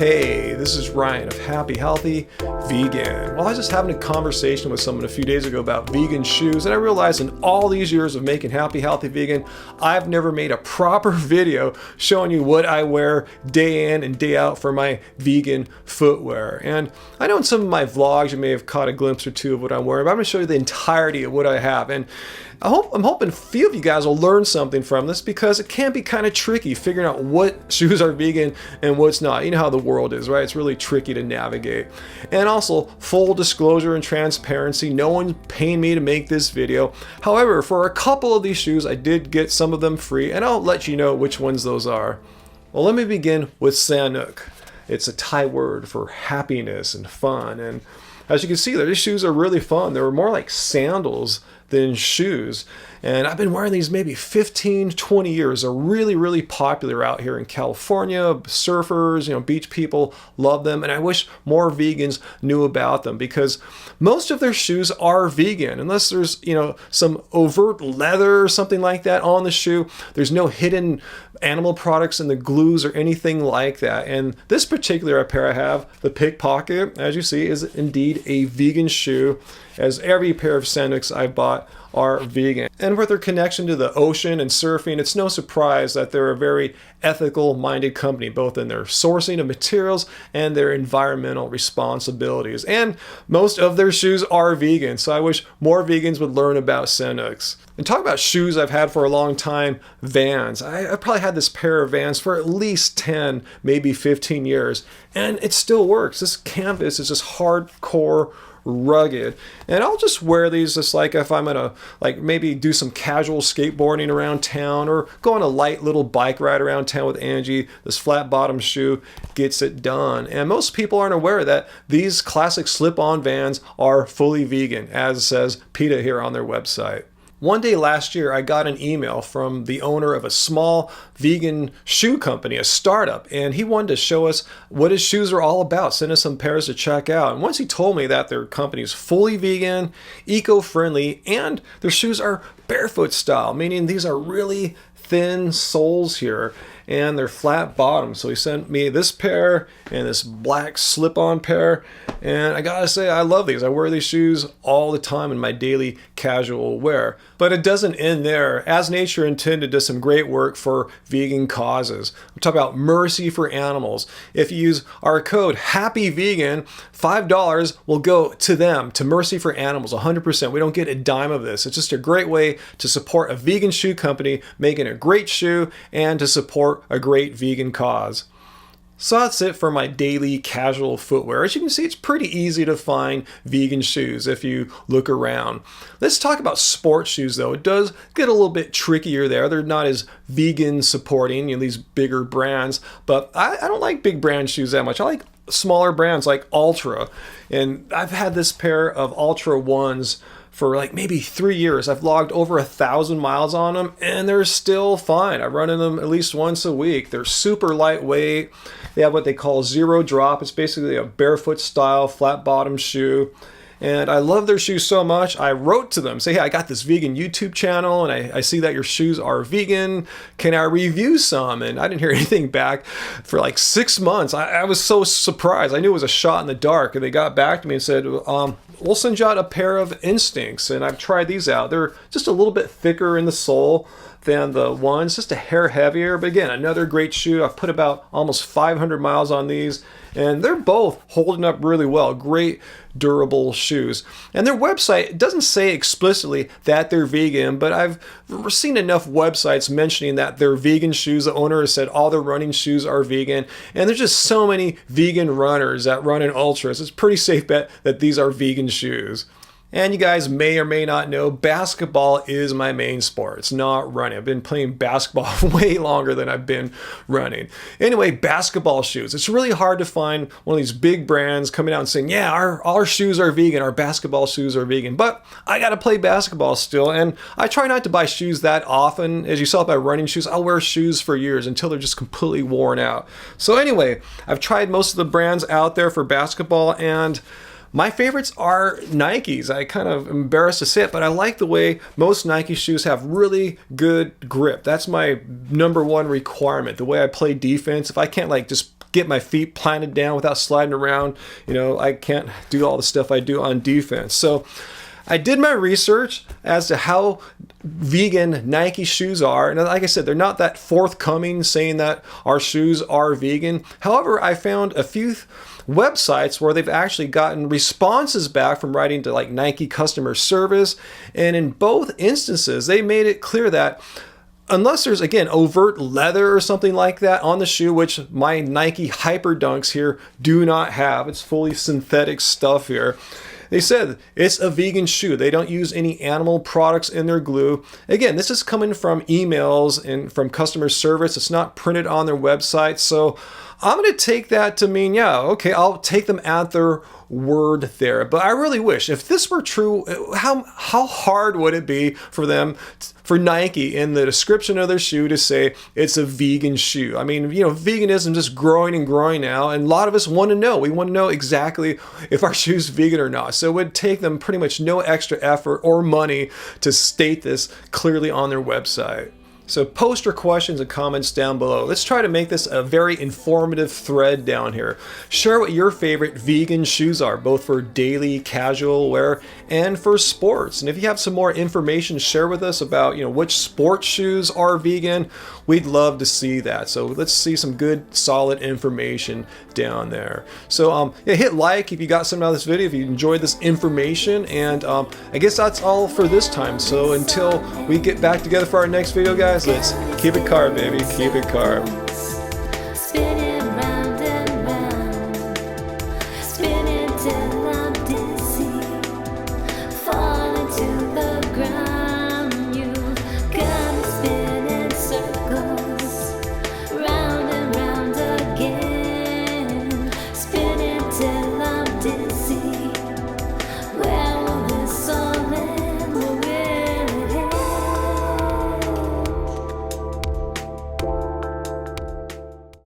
Hey, this is Ryan of Happy Healthy Vegan. Well, I was just having a conversation with someone a few days ago about vegan shoes, and I realized in all these years of making Happy Healthy Vegan, I've never made a proper video showing you what I wear day in and day out for my vegan footwear. And I know in some of my vlogs you may have caught a glimpse or two of what I'm wearing, but I'm going to show you the entirety of what I have. And I'm hoping a few of you guys will learn something from this, because it can be kind of tricky figuring out what shoes are vegan and what's not. You know how the world is, right? It's really tricky to navigate. And also, full disclosure and transparency, no one's paying me to make this video. However, for a couple of these shoes, I did get some of them free, and I'll let you know which ones those are. Well, let me begin with Sanuk. It's a Thai word for happiness and fun. And as you can see, these shoes are really fun. They were more like sandals than shoes. And I've been wearing these maybe 15, 20 years. They're really, really popular out here in California. Surfers, beach people love them. And I wish more vegans knew about them, because most of their shoes are vegan. Unless there's, some overt leather or something like that on the shoe. There's no hidden animal products in the glues or anything like that. And this particular pair I have, the Pickpocket, as you see, is indeed a vegan shoe, as every pair of Sanuks I bought are vegan. And with their connection to the ocean and surfing, it's no surprise that they're a very ethical minded company, both in their sourcing of materials and their environmental responsibilities. And most of their shoes are vegan, so I wish more vegans would learn about Sanuks. And talk about shoes I've had for a long time, Vans. I've probably had this pair of Vans for at least 10, maybe 15 years, and it still works. This canvas is just hardcore rugged, and I'll just wear these just like if I'm gonna maybe do some casual skateboarding around town, or go on a light little bike ride around town with Angie. This flat bottom shoe gets it done. And most people aren't aware that these classic slip-on Vans are fully vegan, as says PETA here on their website. One day last year, I got an email from the owner of a small vegan shoe company, a startup, and he wanted to show us what his shoes are all about, send us some pairs to check out. And once he told me that their company is fully vegan, eco-friendly, and their shoes are barefoot style, meaning these are really thin soles here, and they're flat bottom. So he sent me this pair and this black slip-on pair, and I gotta say, I love these. I wear these shoes all the time in my daily casual wear. But it doesn't end there. As Nature Intended does some great work for vegan causes. I'm talking about mercy for animals. If you use our code HAPPYVEGAN, $5 will go to them, to Mercy for Animals, 100%. We don't get a dime of this. It's just a great way to support a vegan shoe company making a great shoe, and to support a great vegan cause. So that's it for my daily casual footwear. As you can see, it's pretty easy to find vegan shoes if you look around. Let's talk about sports shoes, though. It does get a little bit trickier there. They're not as vegan supporting, these bigger brands, but I don't like big brand shoes that much. I like smaller brands like Altra, and I've had this pair of Altra 1s for maybe 3 years. I've logged over 1,000 miles on them, and they're still fine. I run in them at least once a week. They're super lightweight. They have what they call zero drop. It's basically a barefoot style flat bottom shoe. And I love their shoes so much, I wrote to them, say, hey, I got this vegan YouTube channel, and I see that your shoes are vegan. Can I review some? And I didn't hear anything back for 6 months. I was so surprised. I knew it was a shot in the dark. And they got back to me and said, we'll send you out a pair of Instincts. And I've tried these out. They're just a little bit thicker in the sole than the ones, just a hair heavier. But again, another great shoe. I've put about almost 500 miles on these, and they're both holding up really well. Great durable shoes. And their website doesn't say explicitly that they're vegan, but I've seen enough websites mentioning that they're vegan shoes. The owner has said all their running shoes are vegan, and there's just so many vegan runners that run in ultras. It's a pretty safe bet that these are vegan shoes. And you guys may or may not know, basketball is my main sport. It's not running. I've been playing basketball way longer than I've been running. Anyway, basketball shoes. It's really hard to find one of these big brands coming out and saying, yeah, our shoes are vegan, our basketball shoes are vegan. But I got to play basketball still, and I try not to buy shoes that often. As you saw by running shoes, I'll wear shoes for years until they're just completely worn out. So anyway, I've tried most of the brands out there for basketball, and my favorites are Nikes. I kind of embarrassed to say it, but I like the way most Nike shoes have really good grip. That's my number one requirement. The way I play defense, if I can't just get my feet planted down without sliding around. You know, I can't do all the stuff I do on defense. So I did my research as to how vegan Nike shoes are, and like I said, they're not that forthcoming saying that our shoes are vegan. However, I found a few websites where they've actually gotten responses back from writing to like Nike customer service, and in both instances they made it clear that unless there's, again, overt leather or something like that on the shoe, which my Nike Hyper Dunks here do not have, it's fully synthetic stuff here. They said it's a vegan shoe. They don't use any animal products in their glue. Again, this is coming from emails and from customer service. It's not printed on their website. So I'm going to take that to mean, yeah, okay, I'll take them at their word there. But I really wish, if this were true, how hard would it be for them, for Nike, in the description of their shoe to say it's a vegan shoe? I mean, you know, veganism just growing and growing now, and a lot of us want to know. We want to know exactly if our shoe's vegan or not. So it would take them pretty much no extra effort or money to state this clearly on their website. So post your questions and comments down below. Let's try to make this a very informative thread down here. Share what your favorite vegan shoes are, both for daily casual wear and for sports. And if you have some more information, share with us about, you know, which sports shoes are vegan. We'd love to see that. So let's see some good, solid information down there. So yeah, hit like if you got something out of this video, if you enjoyed this information. And I guess that's all for this time. So until we get back together for our next video, guys, let's keep it carb, baby. Keep it carb.